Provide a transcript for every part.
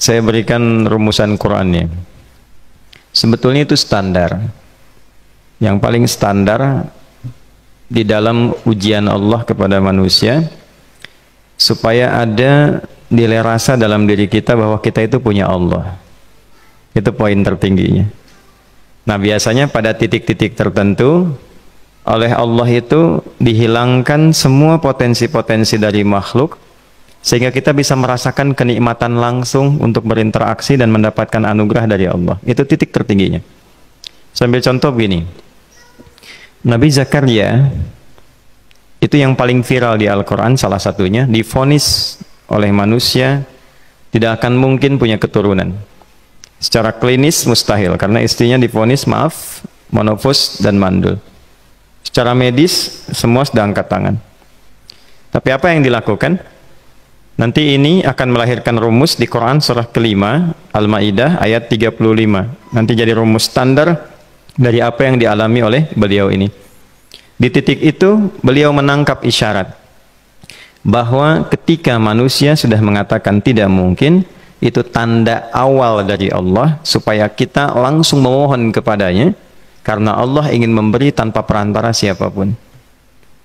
saya berikan rumusan Qur'annya. Sebetulnya itu standar. Yang paling standar di dalam ujian Allah kepada manusia, supaya ada nilai rasa dalam diri kita bahwa kita itu punya Allah. Itu poin tertingginya. Nah, biasanya pada titik-titik tertentu oleh Allah itu dihilangkan semua potensi-potensi dari makhluk, sehingga kita bisa merasakan kenikmatan langsung untuk berinteraksi dan mendapatkan anugerah dari Allah. Itu titik tertingginya. Sambil contoh begini, Nabi Zakaria itu yang paling viral di Al-Quran, salah satunya divonis oleh manusia tidak akan mungkin punya keturunan. Secara klinis mustahil, karena istrinya divonis, maaf, monofus dan mandul. Secara medis semua sudah angkat tangan. Tapi apa yang dilakukan? Nanti ini akan melahirkan rumus di Quran surah kelima Al-Maidah ayat 35. Nanti jadi rumus standar dari apa yang dialami oleh beliau ini. Di titik itu beliau menangkap isyarat bahwa ketika manusia sudah mengatakan tidak mungkin, itu tanda awal dari Allah supaya kita langsung memohon kepadanya, karena Allah ingin memberi tanpa perantara siapapun.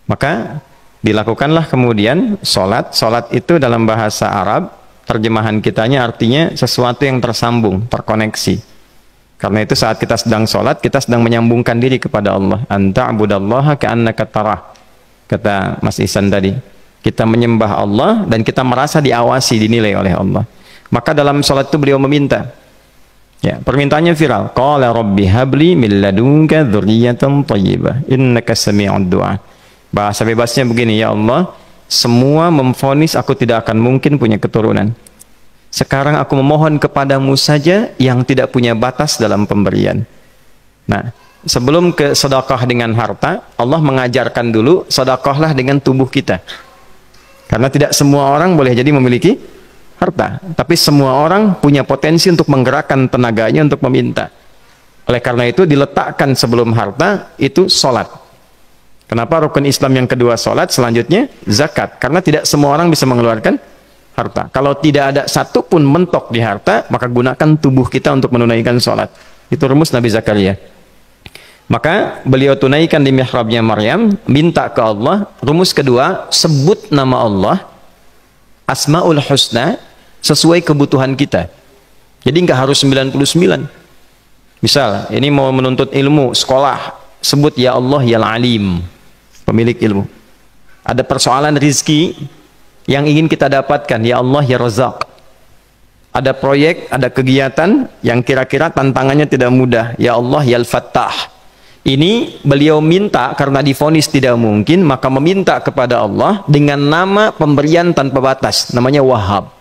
Maka dilakukanlah kemudian sholat. Sholat itu dalam bahasa Arab, terjemahan kitanya artinya sesuatu yang tersambung, terkoneksi. Karena itu saat kita sedang sholat, kita sedang menyambungkan diri kepada Allah. Anta'budallaha ka'annaka tarah, kata Mas Ihsan tadi. Kita menyembah Allah dan kita merasa diawasi, dinilai oleh Allah. Maka dalam sholat itu beliau meminta, ya, permintaannya viral. Qala rabbi habli min ladunka dzurriyyatan thayyibah innaka sami'ud du'a. Bahasa bebasnya begini, ya Allah, semua memvonis aku tidak akan mungkin punya keturunan. Sekarang aku memohon kepadamu saja yang tidak punya batas dalam pemberian. Nah, sebelum ke sedekah dengan harta, Allah mengajarkan dulu sedekahlah dengan tubuh kita. Karena tidak semua orang boleh jadi memiliki harta, tapi semua orang punya potensi untuk menggerakkan tenaganya untuk meminta. Oleh karena itu diletakkan sebelum harta itu sholat. Kenapa rukun Islam yang kedua sholat, selanjutnya zakat? Karena tidak semua orang bisa mengeluarkan harta. Kalau tidak ada satu pun mentok di harta, maka gunakan tubuh kita untuk menunaikan sholat. Itu rumus Nabi Zakaria. Maka beliau tunaikan di mihrabnya Maryam, minta ke Allah. Rumus kedua, sebut nama Allah, Asmaul Husna, sesuai kebutuhan kita. Jadi nggak harus 99. Misal, ini mau menuntut ilmu, sekolah, sebut ya Allah ya Alim, pemilik ilmu. Ada persoalan rizki yang ingin kita dapatkan, ya Allah ya Razak. Ada proyek, ada kegiatan yang kira-kira tantangannya tidak mudah, ya Allah ya Al-Fattah. Ini beliau minta karena divonis tidak mungkin, maka meminta kepada Allah dengan nama pemberian tanpa batas, namanya Wahhab.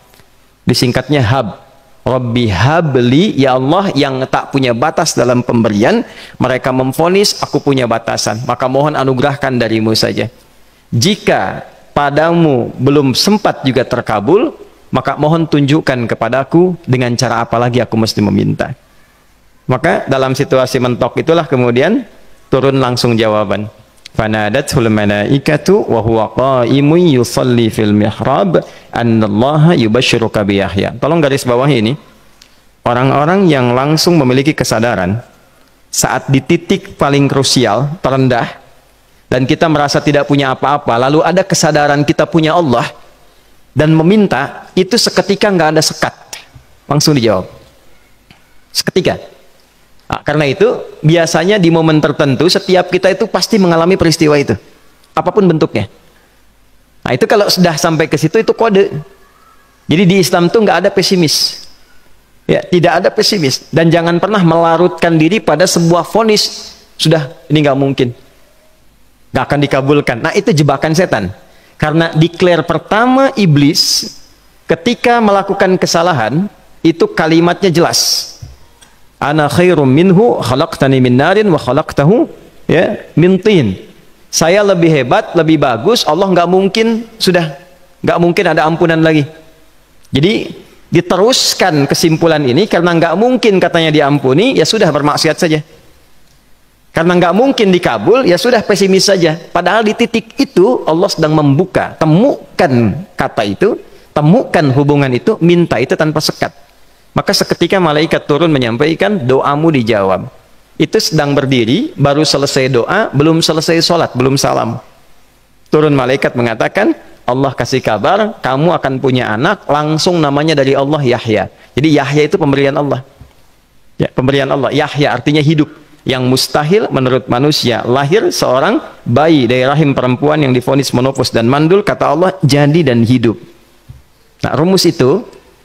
Disingkatnya Hab. Rabbi habli, ya Allah yang tak punya batas dalam pemberian. Mereka memvonis aku punya batasan, maka mohon anugerahkan darimu saja. Jika padamu belum sempat juga terkabul, maka mohon tunjukkan kepadaku dengan cara apa lagi aku mesti meminta. Maka dalam situasi mentok itulah kemudian turun langsung jawaban. Fanadathul malaikatu wa huwa qa'imun yusalli fil mihrab annallaha yubashshiruka bi Yahya. Tolong garis bawahi ini. Orang-orang yang langsung memiliki kesadaran saat di titik paling krusial, terendah, dan kita merasa tidak punya apa-apa, lalu ada kesadaran kita punya Allah dan meminta, itu seketika nggak ada sekat, langsung dijawab seketika. Nah, karena itu biasanya di momen tertentu setiap kita itu pasti mengalami peristiwa itu, apapun bentuknya. Nah, itu kalau sudah sampai ke situ itu kode. Jadi di Islam tuh nggak ada pesimis, ya, tidak ada pesimis, dan jangan pernah melarutkan diri pada sebuah vonis sudah ini nggak mungkin, nggak akan dikabulkan. Nah, itu jebakan setan. Karena declare pertama iblis ketika melakukan kesalahan itu kalimatnya jelas. Ana khairum minhu khalaqtani min narin wa khalaqtahu ya min tin. Saya lebih hebat, lebih bagus. Allah nggak mungkin, sudah nggak mungkin ada ampunan lagi. Jadi diteruskan kesimpulan ini, karena nggak mungkin katanya diampuni, ya sudah bermaksiat saja. Karena nggak mungkin dikabul, ya sudah pesimis saja. Padahal di titik itu Allah sedang membuka, temukan kata itu, temukan hubungan itu, minta itu tanpa sekat. Maka seketika malaikat turun menyampaikan doamu dijawab. Itu sedang berdiri, baru selesai doa, belum selesai sholat, belum salam. Turun malaikat mengatakan, Allah kasih kabar, kamu akan punya anak, langsung namanya dari Allah Yahya. Jadi Yahya itu pemberian Allah. Ya, pemberian Allah. Yahya artinya hidup. Yang mustahil menurut manusia, lahir seorang bayi dari rahim perempuan yang divonis menopause dan mandul, kata Allah, jadi dan hidup. Nah, rumus itu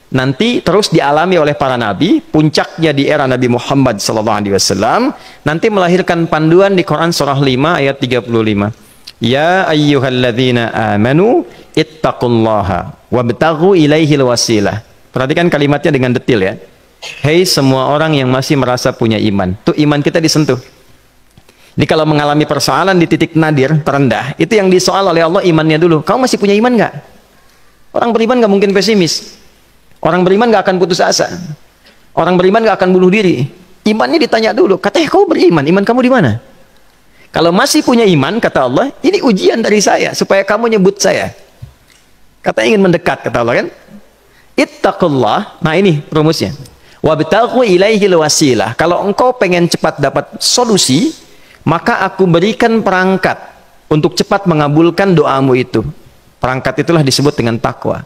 nanti terus dialami oleh para nabi, puncaknya di era Nabi Muhammad SAW, nanti melahirkan panduan di Quran surah 5 ayat 35. Ya ayyuhalladzina amanu ittaqullaha wabtaghu ilaihil wasilah. Perhatikan kalimatnya dengan detail ya. Hei semua orang yang masih merasa punya iman. Tuh iman kita disentuh. Jadi kalau mengalami persoalan di titik nadir, terendah, itu yang disoal oleh Allah imannya dulu. Kamu masih punya iman nggak? Orang beriman nggak mungkin pesimis. Orang beriman gak akan putus asa. Orang beriman gak akan bunuh diri. Imannya ditanya dulu. Katanya kau beriman, iman kamu di mana? Kalau masih punya iman, kata Allah, ini ujian dari saya supaya kamu nyebut saya. Katanya ingin mendekat, kata Allah kan? Ittaqullah. Nah ini rumusnya. Wabtaghu ilaihil wasilah. Kalau engkau pengen cepat dapat solusi, maka aku berikan perangkat untuk cepat mengabulkan doamu itu. Perangkat itulah disebut dengan takwa.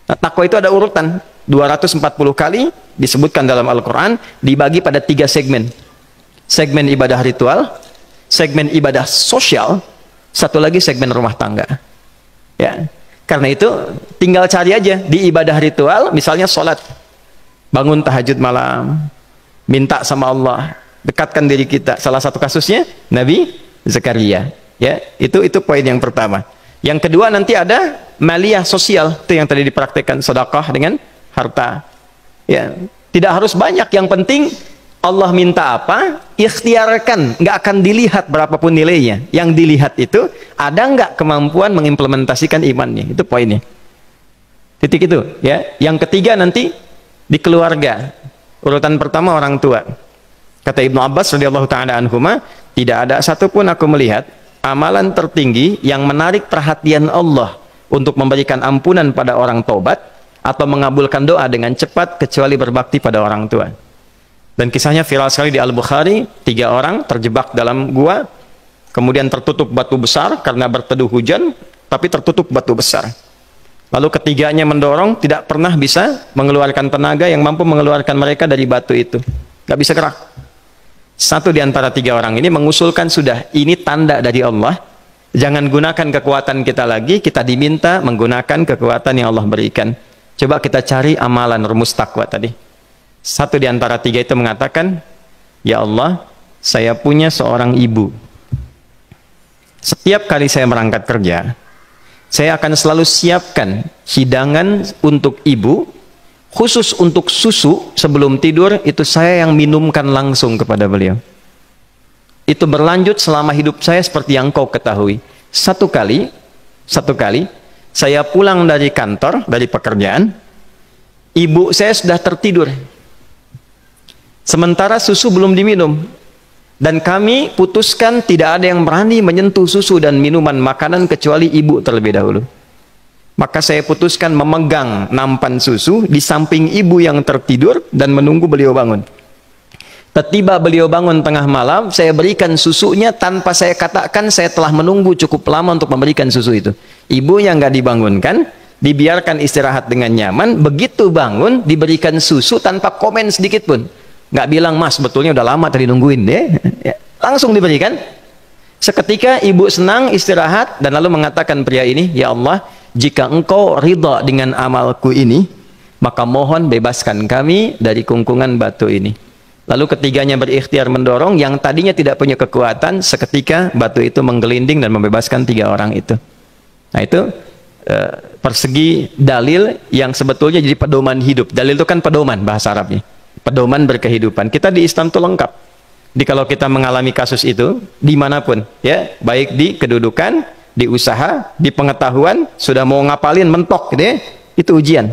Nah, takwa itu ada urutan 240 kali disebutkan dalam Al-Quran, dibagi pada 3 segmen. Segmen ibadah ritual, segmen ibadah sosial, satu lagi segmen rumah tangga. Ya, karena itu tinggal cari aja di ibadah ritual, misalnya sholat, bangun tahajud malam, minta sama Allah, dekatkan diri kita. Salah satu kasusnya Nabi Zakaria. Ya, itu poin yang pertama. Yang kedua nanti ada maliyah sosial, itu yang tadi dipraktekkan, sedekah dengan harta. Ya, tidak harus banyak, yang penting Allah minta apa, ikhtiarkan, nggak akan dilihat berapapun nilainya. Yang dilihat itu ada nggak kemampuan mengimplementasikan imannya, itu poinnya. Titik itu, ya. Yang ketiga nanti di keluarga. Urutan pertama orang tua. Kata Ibnu Abbas radhiyallahu taala anhuma, tidak ada satupun aku melihat amalan tertinggi yang menarik perhatian Allah untuk memberikan ampunan pada orang taubat atau mengabulkan doa dengan cepat kecuali berbakti pada orang tua. Dan kisahnya viral sekali di Al-Bukhari, 3 orang terjebak dalam gua, kemudian tertutup batu besar karena berteduh hujan, tapi tertutup batu besar. Lalu ketiganya mendorong, tidak pernah bisa mengeluarkan tenaga yang mampu mengeluarkan mereka dari batu itu. Gak bisa gerak. Satu di antara 3 orang ini mengusulkan, sudah, ini tanda dari Allah, jangan gunakan kekuatan kita lagi, kita diminta menggunakan kekuatan yang Allah berikan. Coba kita cari amalan rumus takwa tadi. Satu di antara 3 itu mengatakan, ya Allah, saya punya seorang ibu. Setiap kali saya berangkat kerja, saya akan selalu siapkan hidangan untuk ibu, khusus untuk susu sebelum tidur, itu saya yang minumkan langsung kepada beliau. Itu berlanjut selama hidup saya seperti yang kau ketahui. Satu kali, saya pulang dari kantor, dari pekerjaan, ibu saya sudah tertidur. Sementara susu belum diminum. Dan kami putuskan tidak ada yang berani menyentuh susu dan minuman makanan kecuali ibu terlebih dahulu. Maka saya putuskan memegang nampan susu di samping ibu yang tertidur dan menunggu beliau bangun. Tiba beliau bangun tengah malam, saya berikan susunya tanpa saya katakan saya telah menunggu cukup lama untuk memberikan susu itu. Ibunya nggak dibangunkan, dibiarkan istirahat dengan nyaman. Begitu bangun, diberikan susu tanpa komen sedikit pun. Nggak bilang, mas betulnya udah lama tadi nungguin deh. Ya, langsung diberikan. Seketika ibu senang istirahat dan lalu mengatakan pria ini, ya Allah, jika engkau ridha dengan amalku ini, maka mohon bebaskan kami dari kungkungan batu ini. Lalu ketiganya berikhtiar mendorong, yang tadinya tidak punya kekuatan, seketika batu itu menggelinding dan membebaskan 3 orang itu. Nah itu persegi dalil yang sebetulnya jadi pedoman hidup. Dalil itu kan pedoman bahasa Arabnya, pedoman berkehidupan. Kita di Islam itu lengkap. Jadi kalau kita mengalami kasus itu dimanapun, ya, baik di kedudukan, di usaha, di pengetahuan, sudah mau ngapalin mentok gitu ya, itu ujian.